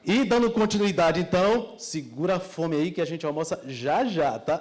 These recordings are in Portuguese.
E dando continuidade, então, segura a fome aí que a gente almoça já já, tá?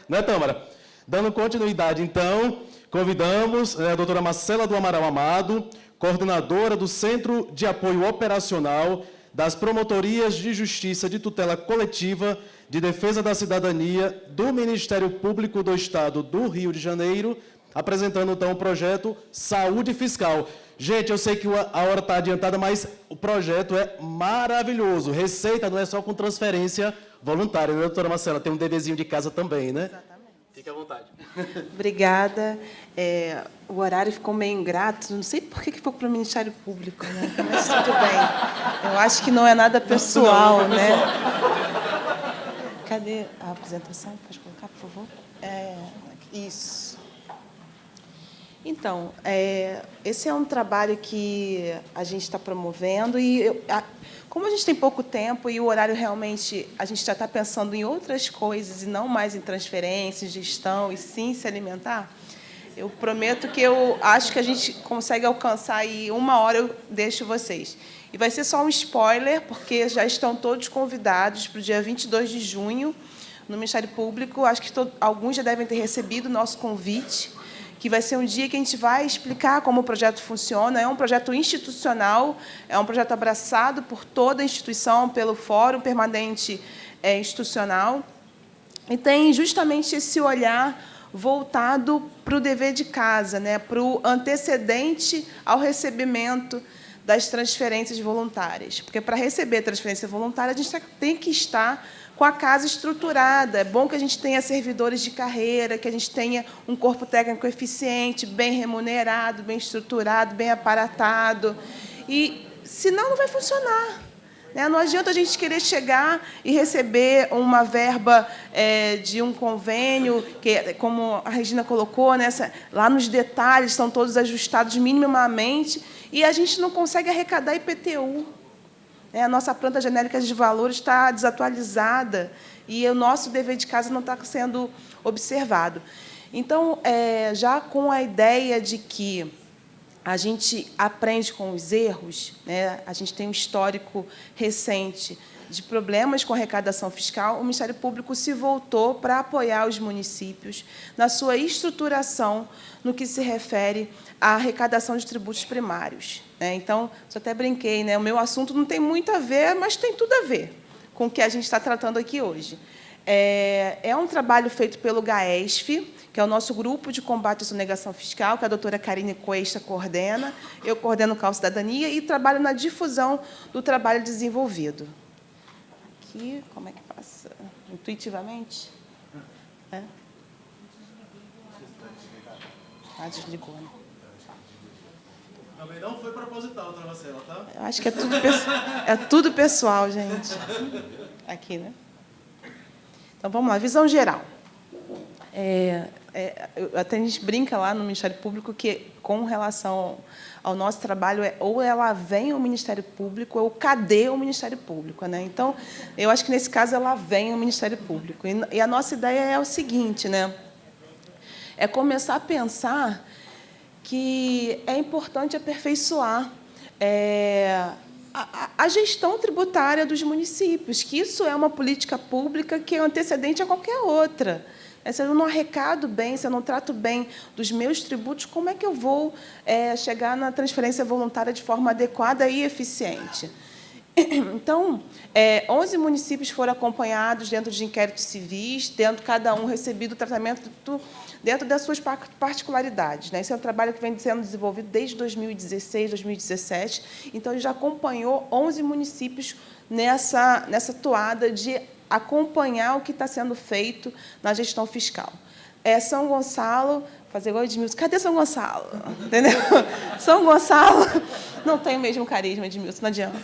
Né, Tâmara? Dando continuidade, então, convidamos a doutora Marcela do Amaral Amado, coordenadora do Centro de Apoio Operacional das Promotorias de Justiça de Tutela Coletiva de Defesa da Cidadania do Ministério Público do Estado do Rio de Janeiro, apresentando, então, o projeto Saúde Fiscal. Gente, eu sei que a hora está adiantada, mas o projeto é maravilhoso. Receita não é só com transferência voluntária, né, doutora Marcela? Tem um deverzinho de casa também, né? Exatamente. Fique à vontade. Obrigada. O horário ficou meio ingrato. Não sei por que ficou para o Ministério Público, né? Mas tudo bem. Eu acho que não é nada pessoal, não, né? Cadê a apresentação? Pode colocar, por favor? Isso. Então, esse é um trabalho que a gente está promovendo e, como a gente tem pouco tempo e o horário realmente, a gente já está pensando em outras coisas e não mais em transferência, gestão, e sim se alimentar, eu prometo que eu acho que a gente consegue alcançar aí 1 hora, eu deixo vocês. E vai ser só um spoiler, porque já estão todos convidados para o dia 22 de junho, no Ministério Público. Acho que alguns já devem ter recebido o nosso convite, que vai ser um dia que a gente vai explicar como o projeto funciona. É um projeto institucional, é um projeto abraçado por toda a instituição, pelo Fórum Permanente Institucional, e tem justamente esse olhar voltado para o dever de casa, né, para o antecedente ao recebimento das transferências voluntárias. Porque, para receber transferência voluntária, a gente tem que estar com a casa estruturada. É bom que a gente tenha servidores de carreira, que a gente tenha um corpo técnico eficiente, bem remunerado, bem estruturado, bem aparatado. E, senão, não vai funcionar. Não adianta a gente querer chegar e receber uma verba de um convênio, que, como a Regina colocou, lá nos detalhes estão todos ajustados minimamente, e a gente não consegue arrecadar IPTU. A nossa planta genérica de valores está desatualizada e o nosso dever de casa não está sendo observado. Então, já com a ideia de que a gente aprende com os erros, né? A gente tem um histórico recente de problemas com arrecadação fiscal, o Ministério Público se voltou para apoiar os municípios na sua estruturação no que se refere à arrecadação de tributos primários. Então, eu até brinquei, né? O meu assunto não tem muito a ver, mas tem tudo a ver com o que a gente está tratando aqui hoje. É um trabalho feito pelo GAESF, que é o nosso grupo de combate à sonegação fiscal, que a doutora Karine Cuesta coordena, eu coordeno o CAU Cidadania e trabalho na difusão do trabalho desenvolvido. Aqui, como é que passa? Intuitivamente? Desligou, né? Também não foi proposital, doutora Marcela, tá? Eu acho que é tudo pessoal, gente. Aqui, né? Então, vamos lá, visão geral. Até a gente brinca lá no Ministério Público que, com relação ao nosso trabalho, ou ela vem ao Ministério Público, ou cadê o Ministério Público, né? Então, eu acho que, nesse caso, ela vem ao Ministério Público. E a nossa ideia é o seguinte, né? É começar a pensar que é importante aperfeiçoar a gestão tributária dos municípios, que isso é uma política pública que é antecedente a qualquer outra. Se eu não arrecado bem, se eu não trato bem dos meus tributos, como é que eu vou chegar na transferência voluntária de forma adequada e eficiente? Então, 11 municípios foram acompanhados dentro de inquéritos civis, cada um recebido o tratamento dentro das suas particularidades. Esse é um trabalho que vem sendo desenvolvido desde 2016, 2017. Então, ele já acompanhou 11 municípios nessa toada de acompanhar o que está sendo feito na gestão fiscal. São Gonçalo, fazer igual Edmilson, cadê São Gonçalo? Entendeu? São Gonçalo não tem o mesmo carisma, Edmilson, não adianta.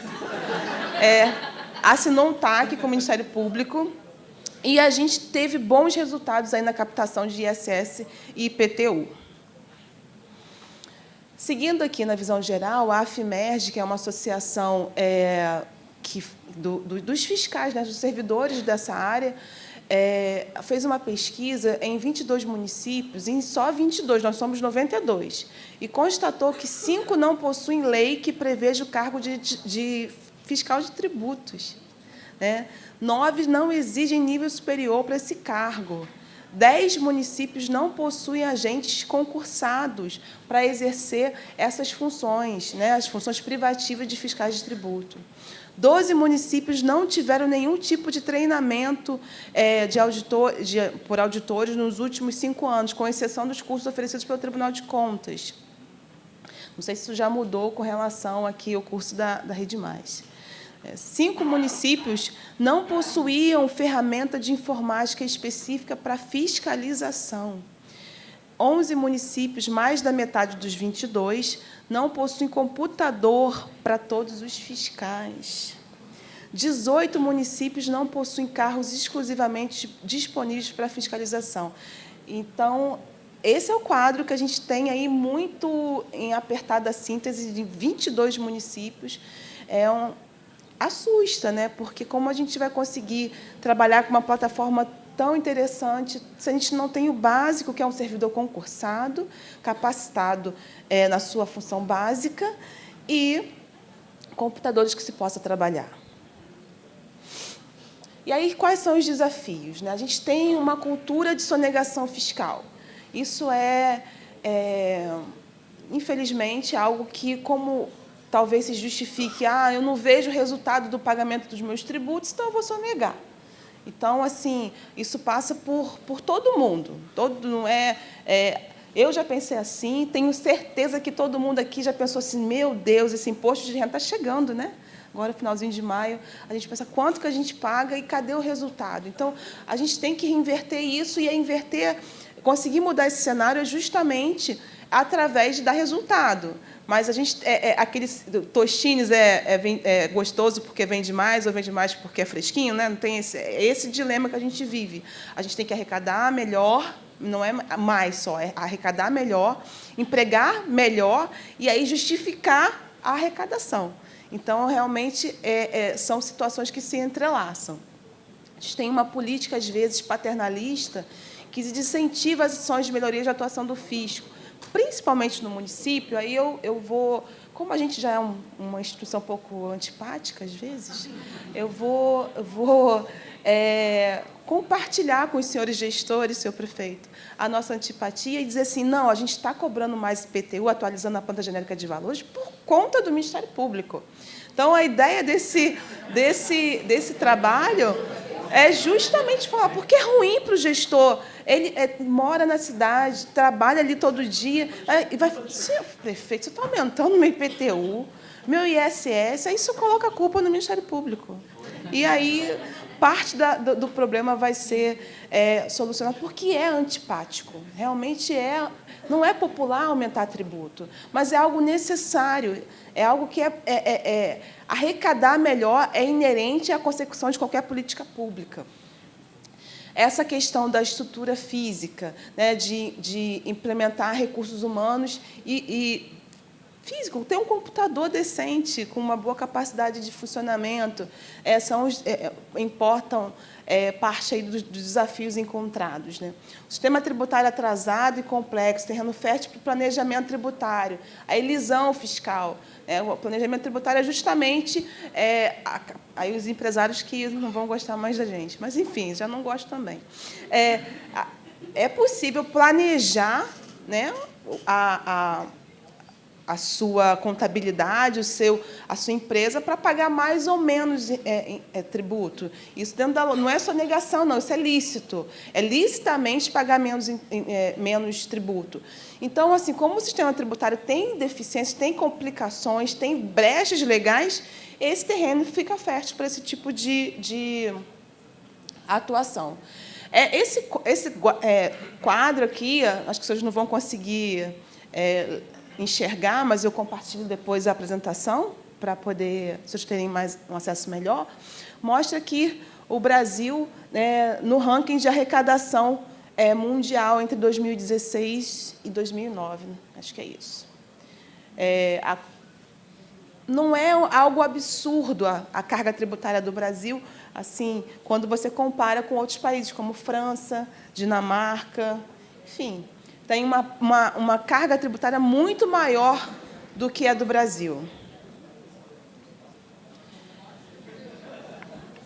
Assinou um TAC com o Ministério Público e a gente teve bons resultados aí na captação de ISS e IPTU. Seguindo aqui na visão geral, a AFIMERG, que é uma associação dos fiscais, dos servidores dessa área, fez uma pesquisa em 22 municípios, em só 22, nós somos 92, e constatou que 5 não possuem lei que preveja o cargo de fiscal de tributos, né? 9 não exigem nível superior para esse cargo. 10 municípios não possuem agentes concursados para exercer essas funções, né, as funções privativas de fiscais de tributo. 12 municípios não tiveram nenhum tipo de treinamento por auditores nos últimos 5 anos, com exceção dos cursos oferecidos pelo Tribunal de Contas. Não sei se isso já mudou com relação aqui ao curso da Rede Mais. 5 municípios não possuíam ferramenta de informática específica para fiscalização. 11 municípios, mais da metade dos 22, não possuem computador para todos os fiscais. 18 municípios não possuem carros exclusivamente disponíveis para fiscalização. Então, esse é o quadro que a gente tem aí muito em apertada síntese de 22 municípios. Assusta, né? Porque como a gente vai conseguir trabalhar com uma plataforma tão interessante se a gente não tem o básico, que é um servidor concursado, capacitado na sua função básica, e computadores que se possa trabalhar. E aí, quais são os desafios, né? A gente tem uma cultura de sonegação fiscal. Isso infelizmente, algo que, como talvez se justifique, eu não vejo o resultado do pagamento dos meus tributos, então eu vou sonegar. Então, assim, isso passa por todo mundo. Eu já pensei assim, tenho certeza que todo mundo aqui já pensou assim, meu Deus, esse imposto de renda está chegando, né? Agora, finalzinho de maio, a gente pensa quanto que a gente paga e cadê o resultado? Então, a gente tem que reinverter isso, e conseguir mudar esse cenário justamente através de dar resultado. Mas a gente aqueles tostines gostoso porque vende mais ou vende mais porque é fresquinho, né? Não tem esse dilema que a gente vive. A gente tem que arrecadar melhor, não é mais só, é arrecadar melhor, empregar melhor e aí justificar a arrecadação. Então, realmente, são situações que se entrelaçam. A gente tem uma política, às vezes, paternalista, que desincentiva as ações de melhoria de atuação do fisco, principalmente no município. Aí eu vou, como a gente já é uma instituição um pouco antipática, às vezes, eu vou compartilhar com os senhores gestores, senhor prefeito, a nossa antipatia e dizer assim, não, a gente está cobrando mais IPTU, atualizando a planta genérica de valores, por conta do Ministério Público. Então, a ideia desse trabalho é justamente falar, porque é ruim para o gestor. Ele mora na cidade, trabalha ali todo dia, e vai falar, senhor prefeito, você está aumentando meu IPTU, meu ISS, aí isso coloca a culpa no Ministério Público. E aí, parte do problema vai ser solucionado, porque é antipático. Realmente não é popular aumentar tributo, mas é algo necessário, é algo que arrecadar melhor é inerente à consecução de qualquer política pública. Essa questão da estrutura física, né, de implementar recursos humanos e físico, ter um computador decente, com uma boa capacidade de funcionamento, importam parte aí dos desafios encontrados, né? O sistema tributário atrasado e complexo, terreno fértil para o planejamento tributário, a elisão fiscal. O planejamento tributário é justamente aí os empresários que não vão gostar mais da gente, mas, enfim, já não gosto também. É possível planejar, né, a sua contabilidade, a sua empresa, para pagar mais ou menos tributo. Isso não é só negação, não, isso é lícito. É licitamente pagar menos tributo. Então, assim, como o sistema tributário tem deficiências, tem complicações, tem brechas legais, esse terreno fica fértil para esse tipo de atuação. Esse quadro aqui, as pessoas não vão conseguir enxergar, mas eu compartilho depois a apresentação para poder, vocês terem um acesso melhor, mostra que o Brasil, no ranking de arrecadação mundial entre 2016 e 2009, acho que é isso. Não é algo absurdo a carga tributária do Brasil, assim, quando você compara com outros países, como França, Dinamarca, enfim. Tem uma carga tributária muito maior do que a do Brasil.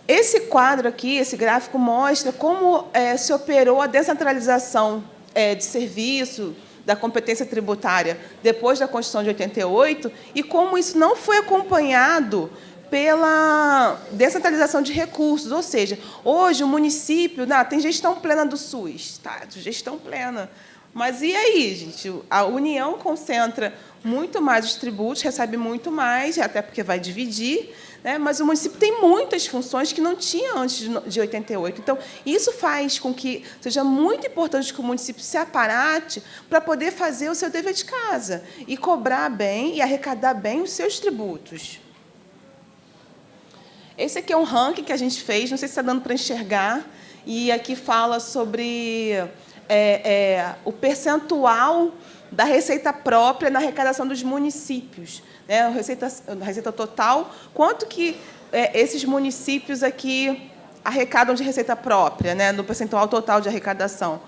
Esse quadro aqui, esse gráfico, mostra como se operou a descentralização de serviço, da competência tributária, depois da Constituição de 88, e como isso não foi acompanhado pela descentralização de recursos. Ou seja, hoje o município tem gestão plena do SUS, tá? Gestão plena. Mas e aí, gente? A União concentra muito mais os tributos, recebe muito mais, até porque vai dividir, né? Mas o município tem muitas funções que não tinha antes de 88. Então, isso faz com que seja muito importante que o município se aparate para poder fazer o seu dever de casa e cobrar bem e arrecadar bem os seus tributos. Esse aqui é um ranking que a gente fez, não sei se está dando para enxergar, e aqui fala sobre o percentual da receita própria na arrecadação dos municípios, né? A receita total, quanto que esses municípios aqui arrecadam de receita própria, né? No percentual total de arrecadação.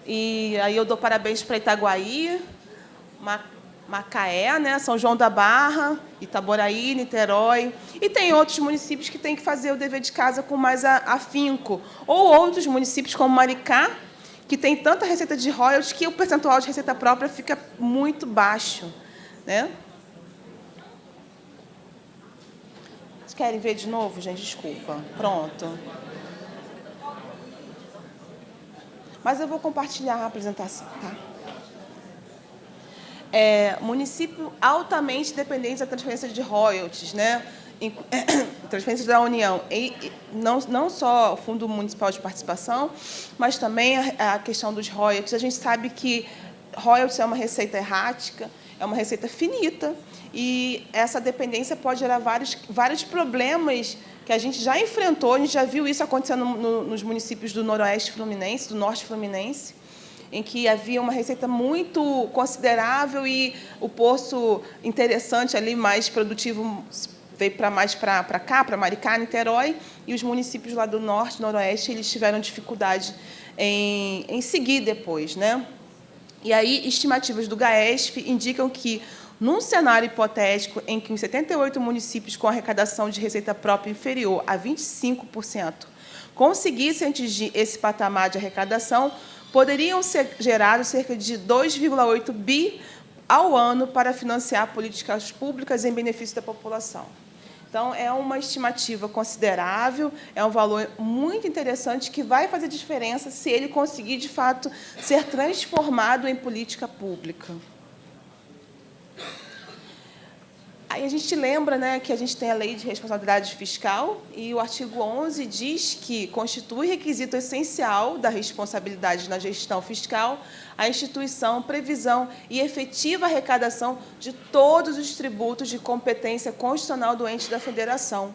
E aí eu dou parabéns para Itaguaí, Macaé, né? São João da Barra, Itaboraí, Niterói. E tem outros municípios que têm que fazer o dever de casa com mais afinco. Ou outros municípios, como Maricá, que tem tanta receita de royalties que o percentual de receita própria fica muito baixo, né? Vocês querem ver de novo, gente? Desculpa. Pronto. Mas eu vou compartilhar a apresentação, tá? Município altamente dependente da transferência de royalties, né? Transferências da União, e não só o Fundo Municipal de Participação, mas também a questão dos royalties. A gente sabe que royalties é uma receita errática, é uma receita finita, e essa dependência pode gerar vários problemas que a gente já enfrentou, a gente já viu isso acontecendo nos municípios do Noroeste Fluminense, do Norte Fluminense, em que havia uma receita muito considerável e o poço interessante ali, mais produtivo, veio mais para cá, para Maricá, Niterói, e os municípios lá do Norte, Noroeste, eles tiveram dificuldade em seguir depois, né? E aí, estimativas do GAESF indicam que, num cenário hipotético em que os 78 municípios com arrecadação de receita própria inferior a 25% conseguissem atingir esse patamar de arrecadação, poderiam ser gerados cerca de 2,8 bi ao ano para financiar políticas públicas em benefício da população. Então, é uma estimativa considerável, é um valor muito interessante que vai fazer diferença se ele conseguir, de fato, ser transformado em política pública. Aí a gente lembra, né, que a gente tem a Lei de Responsabilidade Fiscal e o artigo 11 diz que constitui requisito essencial da responsabilidade na gestão fiscal a instituição, previsão e efetiva arrecadação de todos os tributos de competência constitucional do ente da federação.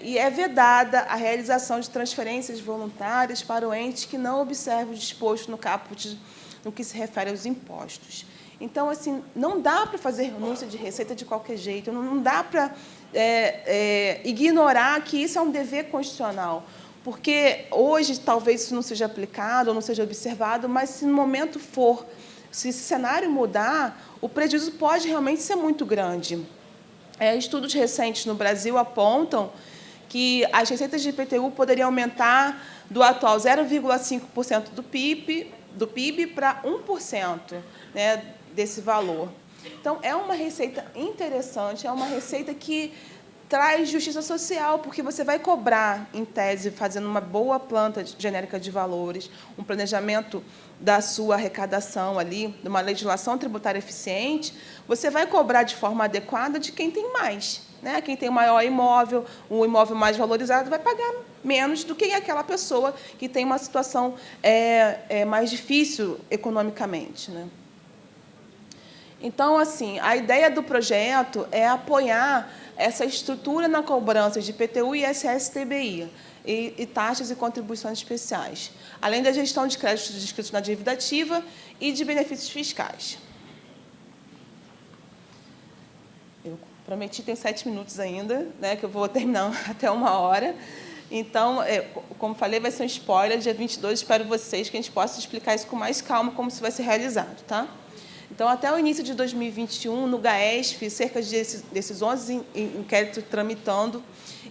E é vedada a realização de transferências voluntárias para o ente que não observe o disposto no caput no que se refere aos impostos. Então, assim, não dá para fazer renúncia de receita de qualquer jeito, não dá para ignorar que isso é um dever constitucional, porque hoje talvez isso não seja aplicado ou não seja observado, mas se no momento for, se esse cenário mudar, o prejuízo pode realmente ser muito grande. Estudos recentes no Brasil apontam que as receitas de IPTU poderiam aumentar do atual 0,5% do PIB para 1%, né, desse valor. Então, é uma receita interessante, é uma receita que traz justiça social, porque você vai cobrar, em tese, fazendo uma boa planta genérica de valores, um planejamento da sua arrecadação ali, de uma legislação tributária eficiente, você vai cobrar de forma adequada de quem tem mais, né? Quem tem o maior imóvel, um imóvel mais valorizado, vai pagar menos do que aquela pessoa que tem uma situação mais difícil economicamente, né? Então, assim, a ideia do projeto é apoiar essa estrutura na cobrança de IPTU, ISS, TBI, e taxas e contribuições especiais, além da gestão de créditos descritos na dívida ativa e de benefícios fiscais. Eu prometi, tem 7 minutos ainda, né, que eu vou terminar até 1h. Então, como falei, vai ser um spoiler, dia 22, espero vocês, que a gente possa explicar isso com mais calma, como isso vai ser realizado, tá? Então, até o início de 2021, no GAESP, cerca desses 11 inquéritos tramitando,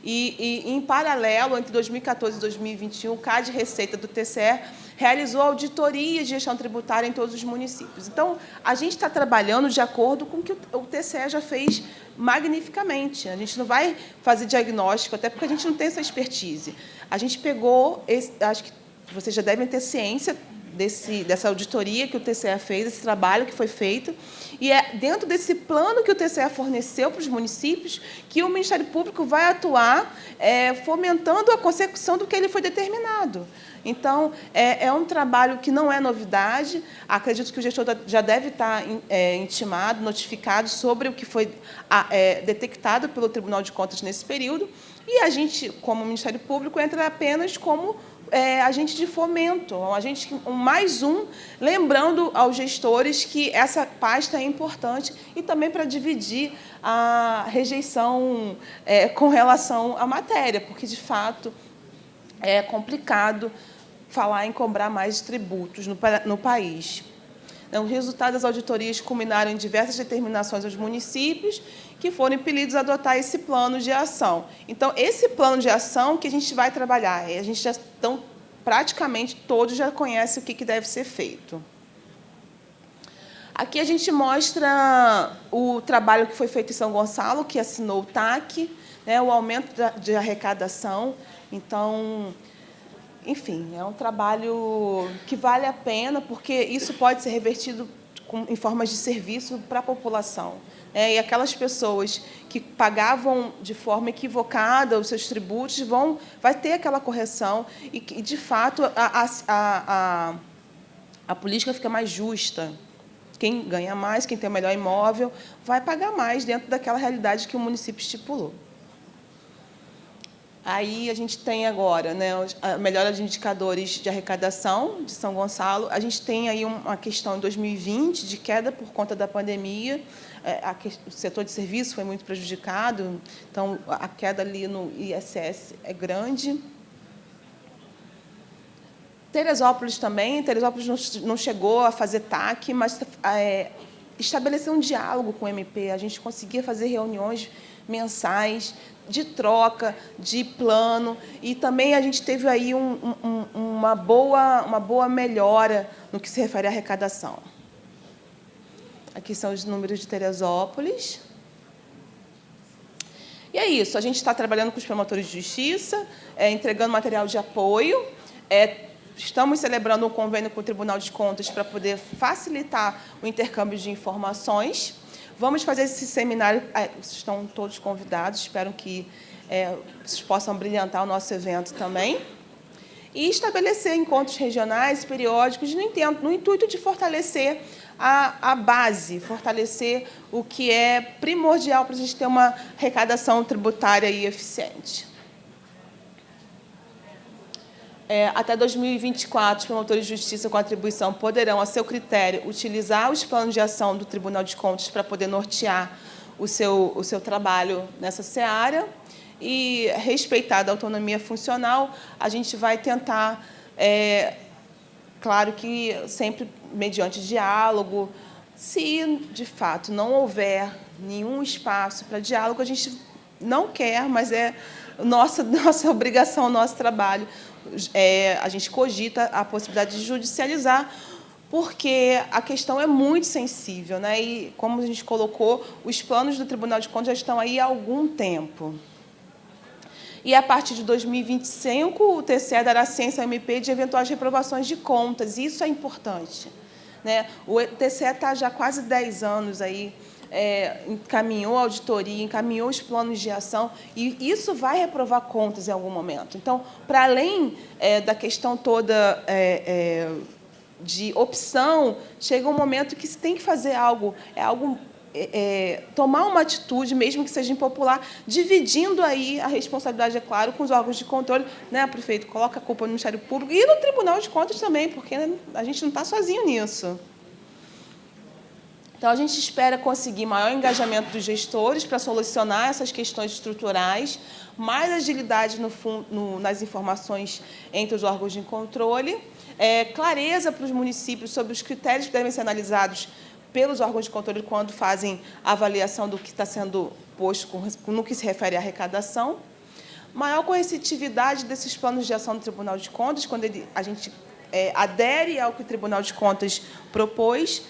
e, em paralelo, entre 2014 e 2021, o CAD Receita do TCE realizou auditoria de gestão tributária em todos os municípios. Então, a gente está trabalhando de acordo com o que o TCE já fez magnificamente. A gente não vai fazer diagnóstico, até porque a gente não tem essa expertise. A gente pegou, acho que vocês já devem ter ciência dessa auditoria que o TCE fez, esse trabalho que foi feito, e é dentro desse plano que o TCE forneceu para os municípios que o Ministério Público vai atuar fomentando a consecução do que ele foi determinado. Então, é um trabalho que não é novidade. Acredito que o gestor já deve estar intimado, notificado sobre o que foi detectado pelo Tribunal de Contas nesse período, e a gente, como Ministério Público, entra apenas como agente de fomento, mais um, lembrando aos gestores que essa pasta é importante e também para dividir a rejeição com relação à matéria, porque, de fato, é complicado falar em cobrar mais tributos no país. Os resultados das auditorias culminaram em diversas determinações aos municípios que foram impelidos a adotar esse plano de ação. Então, esse plano de ação que a gente vai trabalhar, a gente já estão, praticamente todos já conhecem o que deve ser feito. Aqui a gente mostra o trabalho que foi feito em São Gonçalo, que assinou o TAC, o aumento de arrecadação. Então, enfim, é um trabalho que vale a pena, porque isso pode ser revertido em formas de serviço para a população. E aquelas pessoas que pagavam de forma equivocada os seus tributos vai ter aquela correção e, de fato, a política fica mais justa. Quem ganha mais, quem tem o melhor imóvel, vai pagar mais dentro daquela realidade que o município estipulou. Aí a gente tem agora a melhora de indicadores de arrecadação de São Gonçalo. A gente tem aí uma questão em 2020 de queda por conta da pandemia. O setor de serviço foi muito prejudicado, então a queda ali no ISS é grande. Teresópolis também. Teresópolis não chegou a fazer TAC, mas estabeleceu um diálogo com o MP. A gente conseguia fazer reuniões mensais de troca, de plano, e também a gente teve aí uma boa melhora no que se refere à arrecadação. Aqui são os números de Teresópolis. E é isso, a gente está trabalhando com os promotores de justiça, entregando material de apoio, estamos celebrando um convênio com o Tribunal de Contas para poder facilitar o intercâmbio de informações. Vamos fazer esse seminário, vocês estão todos convidados, espero que vocês possam brilhantar o nosso evento também. E estabelecer encontros regionais, periódicos, no intuito de fortalecer a base, fortalecer o que é primordial para a gente ter uma arrecadação tributária eficiente. Até 2024, os promotores de justiça com atribuição poderão, a seu critério, utilizar os planos de ação do Tribunal de Contas para poder nortear o seu trabalho nessa seara. E, respeitada a autonomia funcional, a gente vai tentar, claro que sempre mediante diálogo. Se, de fato, não houver nenhum espaço para diálogo, a gente não quer, mas é nossa obrigação, nosso trabalho. A gente cogita a possibilidade de judicializar, porque a questão é muito sensível, E, como a gente colocou, os planos do Tribunal de Contas já estão aí há algum tempo. E, a partir de 2025, o TCE dará ciência ao MP de eventuais reprovações de contas. Isso é importante. O TCE está já há quase 10 anos aí, encaminhou a auditoria, encaminhou os planos de ação, e isso vai reprovar contas em algum momento. Então, para além da questão toda de opção, chega um momento que se tem que fazer algo, tomar uma atitude, mesmo que seja impopular, dividindo aí a responsabilidade, é claro, com os órgãos de controle. Prefeito, coloca a culpa no Ministério Público e no Tribunal de Contas também, porque a gente não está sozinho nisso. Então, a gente espera conseguir maior engajamento dos gestores para solucionar essas questões estruturais, mais agilidade nas informações entre os órgãos de controle, clareza para os municípios sobre os critérios que devem ser analisados pelos órgãos de controle quando fazem a avaliação do que está sendo posto no que se refere à arrecadação. Maior coercitividade desses planos de ação do Tribunal de Contas, quando a gente adere ao que o Tribunal de Contas propôs,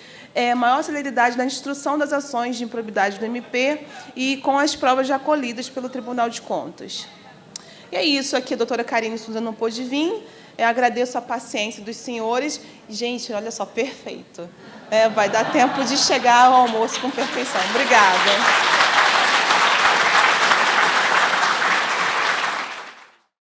maior celeridade na instrução das ações de improbidade do MP e com as provas já colhidas pelo Tribunal de Contas. E é isso, aqui a doutora Karine Souza não pôde vir, agradeço a paciência dos senhores. Gente, olha só, perfeito. Vai dar tempo de chegar ao almoço com perfeição. Obrigada.